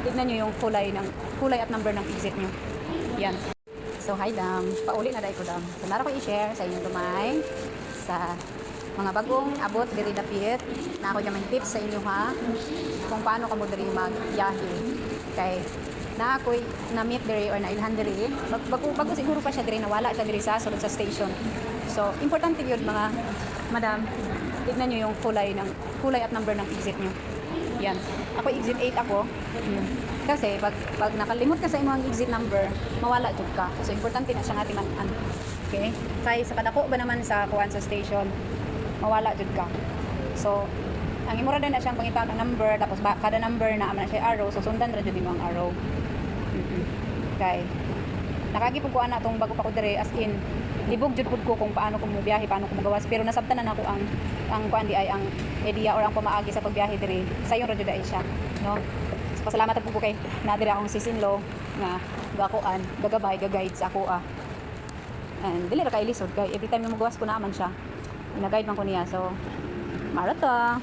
tignan nyo yung kulay at number ng exit nyo. Yan. So, hi dam. Pauli na dahil ko dam. So, nara ko i-share sa inyong dumay sa mga bagong abot diri dapit na ako naman tips sa inyo ha kung paano ka mo diri magbiyahe kay na ako'y na-meet diri or na-ilhan diri bago siguro pa siya diri nawala siya diri sa sulod sa station. So importante yun mga madam, tignan nyo yung kulay at number ng exit nyo. Yan, ako exit 8 ako. Kasi pag nakalimot ka sa imong exit number mawala jud ka, so importante na siya nga timan-an. Okay, kay sa kadako ba naman sa kuan sa station mawala jud ka. So ang imura din na siyang pangitawag ng number, tapos kada number na man siya arrow, so sundan ra jud mo ang arrow. Kay nakagipod ko ana tong bago pa ko dire, as in libog jud pud ko kung paano ko mo biyahe, paano ko magawas, pero nasabtanan ako ang kuan di ay ang idea or ang pamaagi sa pagbiyahe dire. Sayon ra jud ay siya, no? So, pasalamat po ko kay na dire akong sisinlo nga gakuan, gagabay, gag-guide sa ako And dili ra kay lisod kay every time mo magawas ko na man siya. Ina-guide man ko niya. So, marata.